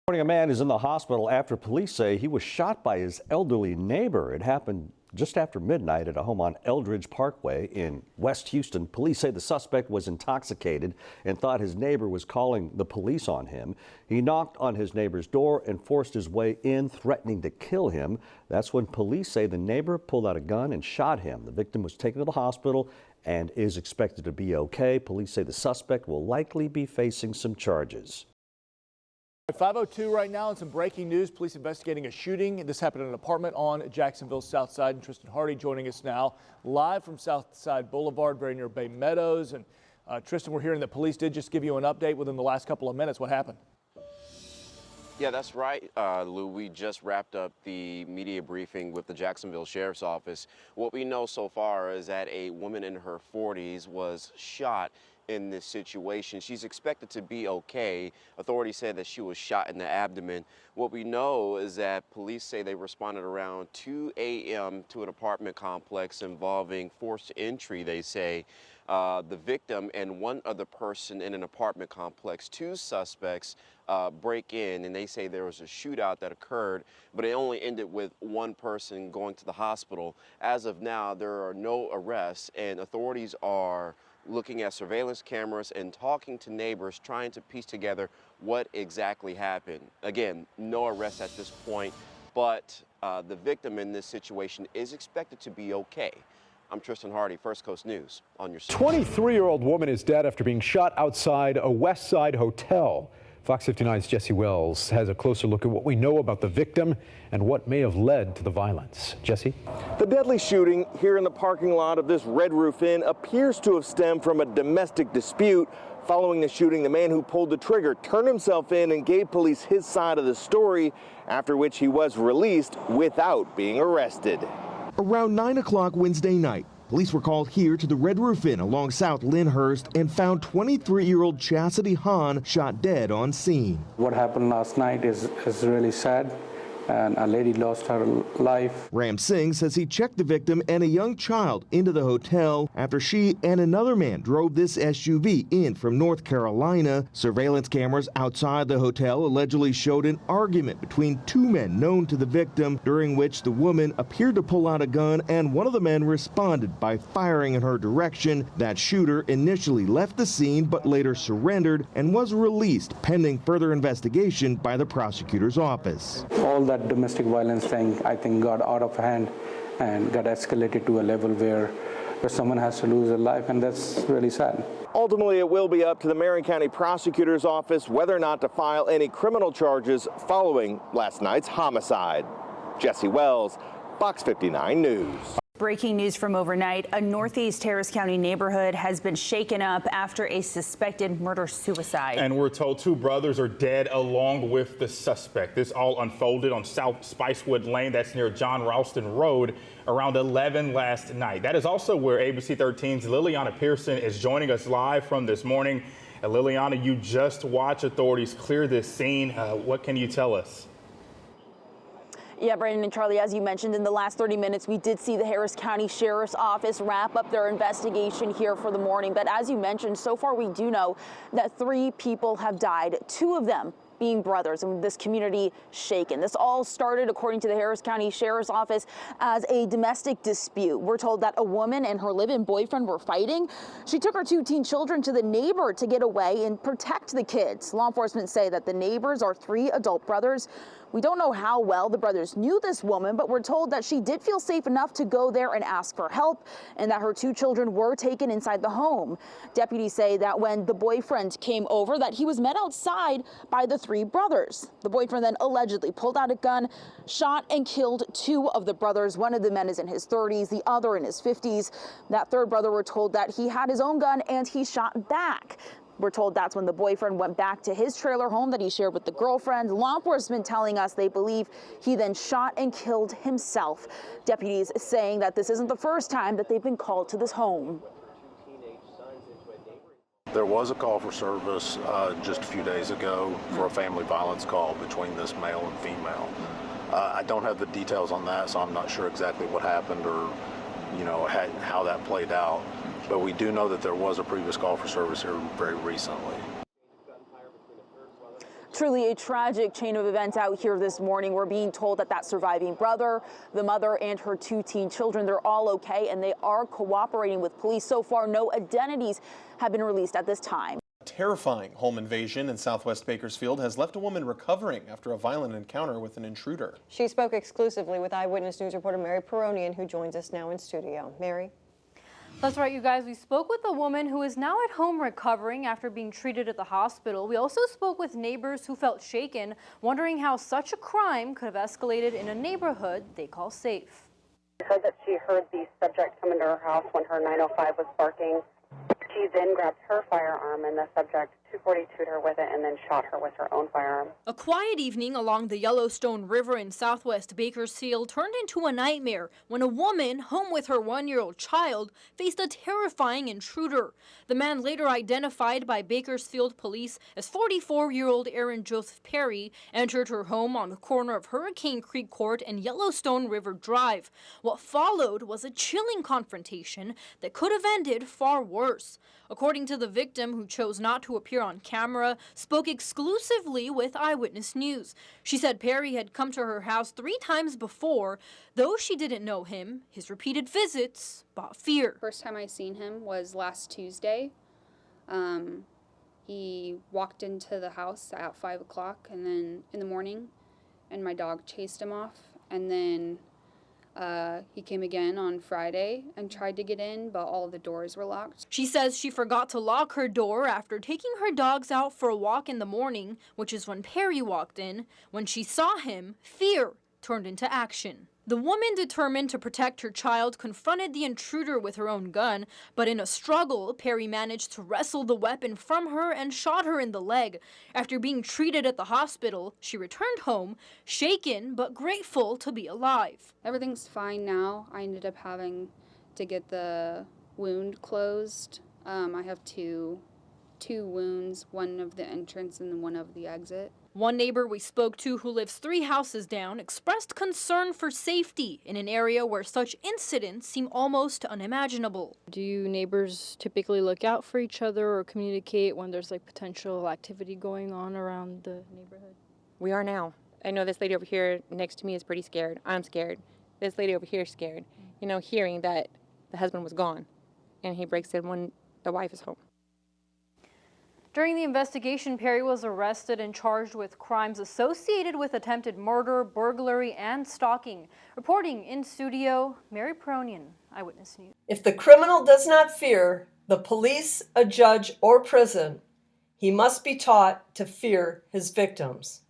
A man is in the hospital after police say he was shot by his elderly neighbor. It happened just after midnight at a home on Eldridge Parkway in West Houston. Police say the suspect was intoxicated and thought his neighbor was calling the police on him. He knocked on his neighbor's door and forced his way in, threatening to kill him. That's when police say the neighbor pulled out a gun and shot him. The victim was taken to the hospital and is expected to be okay. Police say the suspect will likely be facing some charges. At 5:02 right now, and some breaking news. Police investigating a shooting. This happened in an apartment on Jacksonville South Side. And Tristan Hardy joining us now live from Southside Boulevard, very near Bay Meadows. And Tristan, we're hearing that police did just give you an update within the last couple of minutes. What happened? Yeah, that's right, Lou. We just wrapped up the media briefing with the Jacksonville Sheriff's Office. What we know so far is that a woman in her 40s was shot in this situation. She's expected to be okay. Authorities said that she was shot in the abdomen. What we know is that police say they responded around 2 a.m. to an apartment complex involving forced entry, they say. The victim and one other person in an apartment complex, two suspects break in, and they say there was a shootout that occurred, but it only ended with one person going to the hospital. As of now, there are no arrests, and authorities are looking at surveillance cameras and talking to neighbors, trying to piece together what exactly happened. Again, no arrests at this point, but the victim in this situation is expected to be okay. I'm Tristan Hardy, First Coast News on your 23-year-old woman is dead after being shot outside a West Side hotel. Fox 59's Jesse Wells has a closer look at what we know about the victim and what may have led to the violence. Jesse? The deadly shooting here in the parking lot of this Red Roof Inn appears to have stemmed from a domestic dispute. Following the shooting, the man who pulled the trigger turned himself in and gave police his side of the story, after which he was released without being arrested. Around 9 o'clock Wednesday night, police were called here to the Red Roof Inn along South Lyndhurst and found 23-year-old Chastity Hahn shot dead on scene. What happened last night is really sad, and a lady lost her life. Ram Singh says he checked the victim and a young child into the hotel after she and another man drove this SUV in from North Carolina. Surveillance cameras outside the hotel allegedly showed an argument between two men known to the victim, during which the woman appeared to pull out a gun and one of the men responded by firing in her direction. That shooter initially left the scene but later surrendered and was released pending further investigation by the prosecutor's office. All that domestic violence thing, I think, got out of hand and got escalated to a level where someone has to lose their life, and that's really sad. Ultimately, it will be up to the Marion County Prosecutor's Office whether or not to file any criminal charges following last night's homicide. Jesse Wells, Fox 59 News. Breaking news from overnight, a Northeast Harris County neighborhood has been shaken up after a suspected murder-suicide. And we're told two brothers are dead along with the suspect. This all unfolded on South Spicewood Lane, that's near John Ralston Road, around 11 last night. That is also where ABC 13's Liliana Pearson is joining us live from this morning. Liliana, you just watched authorities clear this scene. What can you tell us? Yeah, Brandon and Charlie, as you mentioned, in the last 30 minutes, we did see the Harris County Sheriff's Office wrap up their investigation here for the morning. But as you mentioned, so far we do know that 3 people have died, 2 of them being brothers, and this community shaken. This all started, according to the Harris County Sheriff's Office, as a domestic dispute. We're told that a woman and her live-in boyfriend were fighting. She took her 2 teen children to the neighbor to get away and protect the kids. Law enforcement say that the neighbors are 3 adult brothers. We don't know how well the brothers knew this woman, but we're told that she did feel safe enough to go there and ask for help, and that her 2 children were taken inside the home. Deputies say that when the boyfriend came over, that he was met outside by the 3 brothers. The boyfriend then allegedly pulled out a gun, shot and killed 2 of the brothers. One of the men is in his 30s, the other in his 50s. That 3rd brother, we're told that he had his own gun and he shot back. We're told that's when the boyfriend went back to his trailer home that he shared with the girlfriend. Law enforcement telling us they believe he then shot and killed himself. Deputies saying that this isn't the first time that they've been called to this home. There was a call for service just a few days ago for a family violence call between this male and female. I don't have the details on that, so I'm not sure exactly what happened or, how that played out. But we do know that there was a previous call for service here very recently. Truly a tragic chain of events out here this morning. We're being told that surviving brother, the mother, and her 2 teen children, they're all okay, and they are cooperating with police. So far, no identities have been released at this time. A terrifying home invasion in southwest Bakersfield has left a woman recovering after a violent encounter with an intruder. She spoke exclusively with Eyewitness News reporter Mary Peronian, who joins us now in studio. Mary? That's right, you guys. We spoke with a woman who is now at home recovering after being treated at the hospital. We also spoke with neighbors who felt shaken, wondering how such a crime could have escalated in a neighborhood they call safe. She said that she heard the subject come into her house when her 905 was barking. She then grabbed her firearm, and the subject 242'd her with it and then shot her with her own firearm. A quiet evening along the Yellowstone River in southwest Bakersfield turned into a nightmare when a woman, home with her 1-year-old child, faced a terrifying intruder. The man, later identified by Bakersfield police as 44-year-old Aaron Joseph Perry, entered her home on the corner of Hurricane Creek Court and Yellowstone River Drive. What followed was a chilling confrontation that could have ended far worse. According to the victim, who chose not to appear on camera, spoke exclusively with Eyewitness News. She said Perry had come to her house 3 times before. Though she didn't know him, his repeated visits brought fear. First time I seen him was last Tuesday. He walked into the house at 5 o'clock and then in the morning, and my dog chased him off. And then he came again on Friday and tried to get in, but all of the doors were locked. She says she forgot to lock her door after taking her dogs out for a walk in the morning, which is when Perry walked in. When she saw him, fear turned into action. The woman, determined to protect her child, confronted the intruder with her own gun, but in a struggle, Perry managed to wrestle the weapon from her and shot her in the leg. After being treated at the hospital, she returned home, shaken but grateful to be alive. Everything's fine now. I ended up having to get the wound closed. I have two wounds, one of the entrance and one of the exit. One neighbor we spoke to, who lives 3 houses down, expressed concern for safety in an area where such incidents seem almost unimaginable. Do you neighbors typically look out for each other or communicate when there's potential activity going on around the neighborhood? We are now. I know this lady over here next to me is pretty scared. I'm scared. This lady over here is scared. Hearing that the husband was gone and he breaks in when the wife is home. During the investigation, Perry was arrested and charged with crimes associated with attempted murder, burglary, and stalking. Reporting in studio, Mary Peronian, Eyewitness News. If the criminal does not fear the police, a judge, or prison, he must be taught to fear his victims.